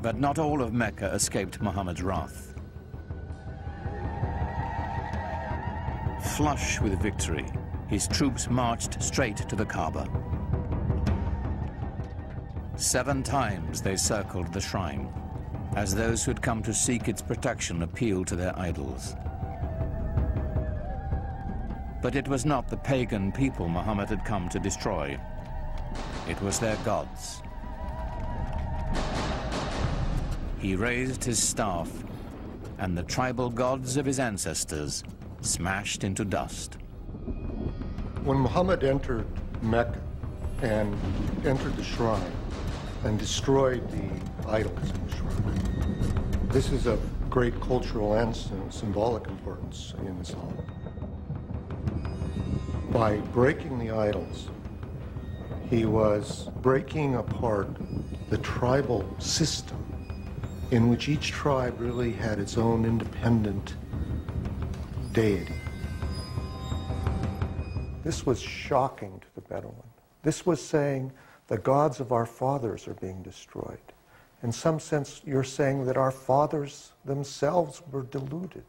But not all of Mecca escaped Muhammad's wrath. Flush with victory, his troops marched straight to the Kaaba. 7 times they circled the shrine, as those who had come to seek its protection appealed to their idols. But it was not the pagan people Muhammad had come to destroy. It was their gods. He raised his staff, and the tribal gods of his ancestors smashed into dust. When Muhammad entered Mecca and entered the shrine and destroyed the idols in the shrine, this is of great cultural and symbolic importance in Islam. By breaking the idols, he was breaking apart the tribal system in which each tribe really had its own independent deity. This was shocking to the Bedouin. This was saying the gods of our fathers are being destroyed. In some sense, you're saying that our fathers themselves were deluded.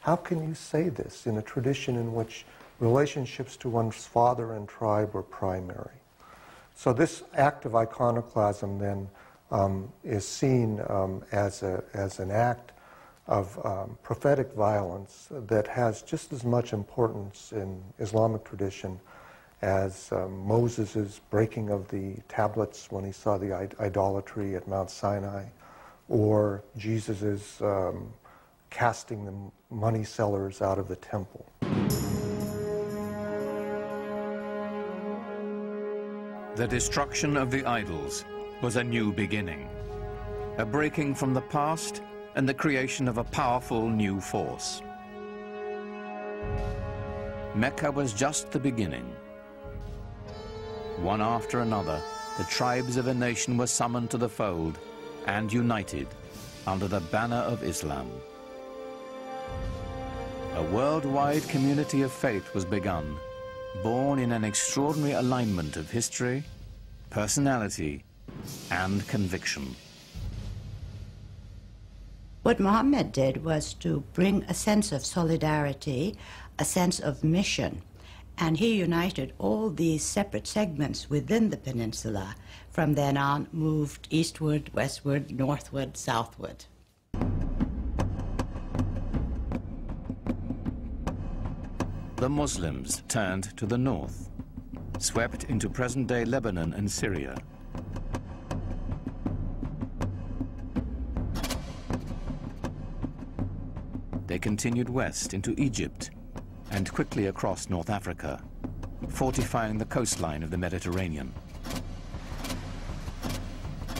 How can you say this in a tradition in which relationships to one's father and tribe were primary? So this act of iconoclasm then is seen as an act of prophetic violence that has just as much importance in Islamic tradition as Moses' breaking of the tablets when he saw the idolatry at Mount Sinai, or Jesus' casting the money sellers out of the temple. The destruction of the idols was a new beginning, a breaking from the past and the creation of a powerful new force. Mecca was just the beginning. One after another, the tribes of a nation were summoned to the fold and united under the banner of Islam. A worldwide community of faith was begun, born in an extraordinary alignment of history, personality, and conviction. What Muhammad did was to bring a sense of solidarity, a sense of mission, and he united all these separate segments within the peninsula. From then on, moved eastward, westward, northward, southward. The Muslims turned to the north, swept into present-day Lebanon and Syria. They continued west into Egypt and quickly across North Africa, fortifying the coastline of the Mediterranean.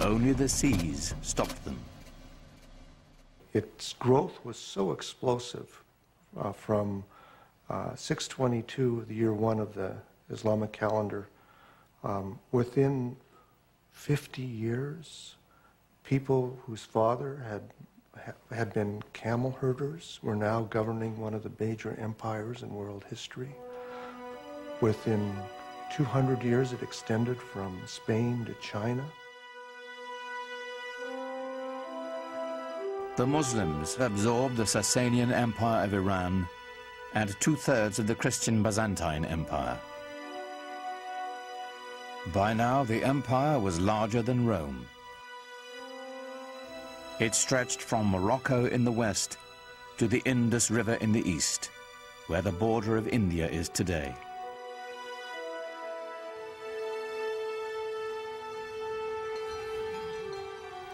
Only the seas stopped them. Its growth was so explosive from 622, the year 1 of the Islamic calendar. Within 50 years, people whose father had been camel herders were now governing one of the major empires in world history. Within 200 years, it extended from Spain to China. The Muslims absorbed the Sasanian Empire of Iran and 2/3 of the Christian Byzantine Empire. By now, the empire was larger than Rome. It stretched from Morocco in the west to the Indus River in the east, where the border of India is today.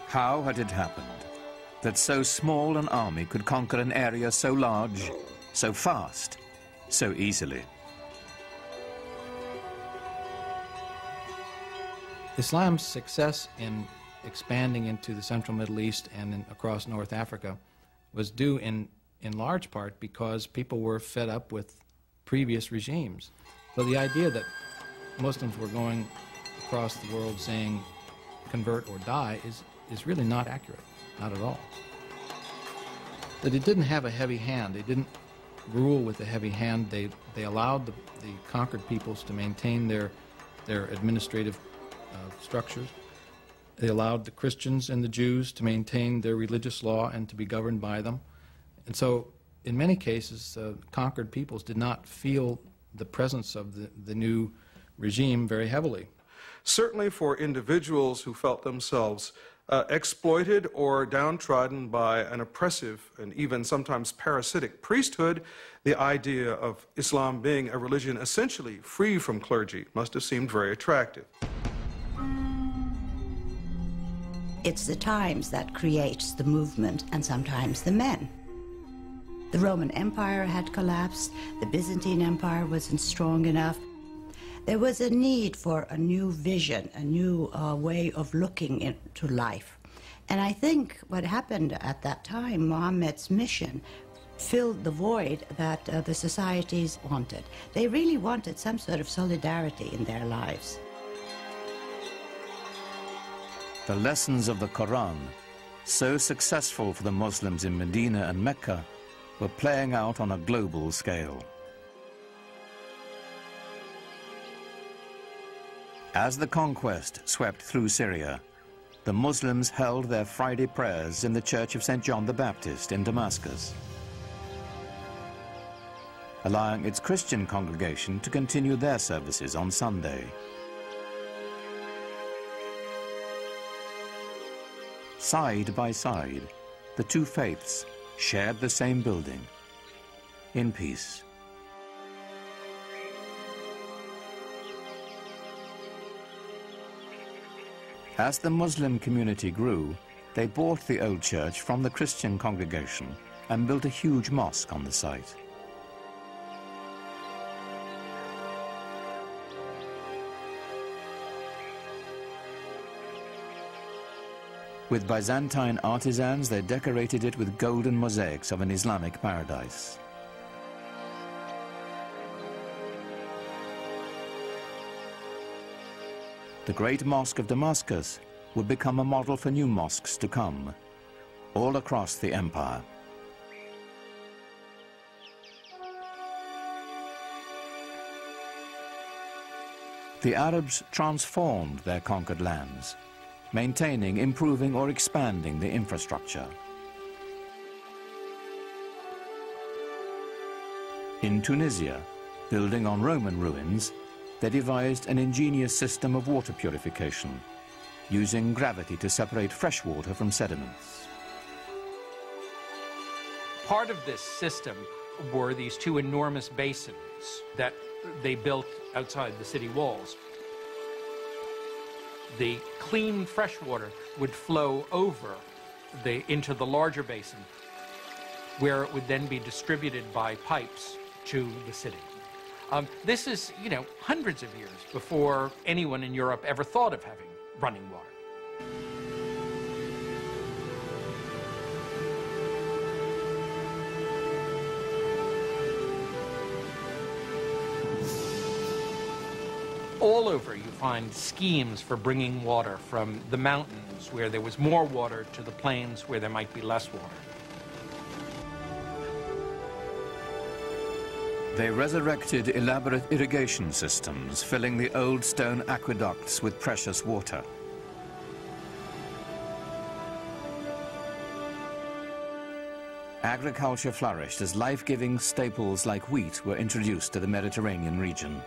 How had it happened that so small an army could conquer an area so large, so fast, so easily? Islam's success in expanding into the central Middle East and across North Africa was due in large part because people were fed up with previous regimes. So the idea that Muslims were going across the world saying convert or die is really not accurate, not at all. That it didn't have a heavy hand. They didn't rule with a heavy hand. They allowed the conquered peoples to maintain their administrative structures. They allowed the Christians and the Jews to maintain their religious law and to be governed by them. And so, in many cases, conquered peoples did not feel the presence of the new regime very heavily. Certainly for individuals who felt themselves exploited or downtrodden by an oppressive and even sometimes parasitic priesthood, the idea of Islam being a religion essentially free from clergy must have seemed very attractive. It's the times that creates the movement and sometimes the men. The Roman Empire had collapsed, the Byzantine Empire wasn't strong enough. There was a need for a new vision, a new way of looking into life. And I think what happened at that time, Muhammad's mission, filled the void that the societies wanted. They really wanted some sort of solidarity in their lives. The lessons of the Quran, so successful for the Muslims in Medina and Mecca, were playing out on a global scale. As the conquest swept through Syria, the Muslims held their Friday prayers in the Church of St. John the Baptist in Damascus, allowing its Christian congregation to continue their services on Sunday. Side by side, the two faiths shared the same building, in peace. As the Muslim community grew, they bought the old church from the Christian congregation and built a huge mosque on the site. With Byzantine artisans, they decorated it with golden mosaics of an Islamic paradise. The Great Mosque of Damascus would become a model for new mosques to come, all across the empire. The Arabs transformed their conquered lands, maintaining, improving, or expanding the infrastructure. In Tunisia, building on Roman ruins, they devised an ingenious system of water purification, using gravity to separate fresh water from sediments. Part of this system were these two enormous basins that they built outside the city walls. The clean fresh water would flow over into the larger basin, where it would then be distributed by pipes to the city. This is, hundreds of years before anyone in Europe ever thought of having running water. All over you find schemes for bringing water from the mountains where there was more water to the plains where there might be less water. They resurrected elaborate irrigation systems, filling the old stone aqueducts with precious water. Agriculture flourished as life-giving staples like wheat were introduced to the Mediterranean region.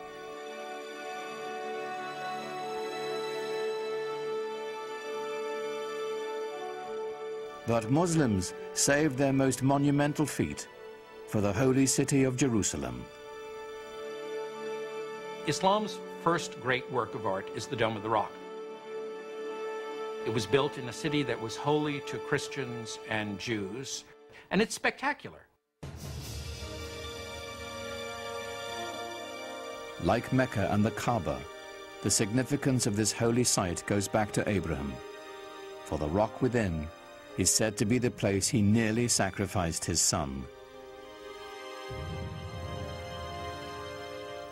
But Muslims saved their most monumental feat for the holy city of Jerusalem. Islam's first great work of art is the Dome of the Rock. It was built in a city that was holy to Christians and Jews, and it's spectacular. Like Mecca and the Kaaba, the significance of this holy site goes back to Abraham, for the rock within is said to be the place he nearly sacrificed his son.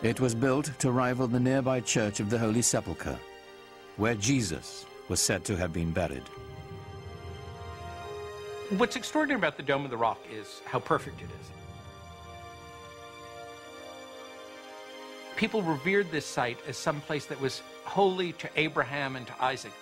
It was built to rival the nearby Church of the Holy Sepulchre, where Jesus was said to have been buried. What's extraordinary about the Dome of the Rock is how perfect it is. People revered this site as some place that was holy to Abraham and to Isaac.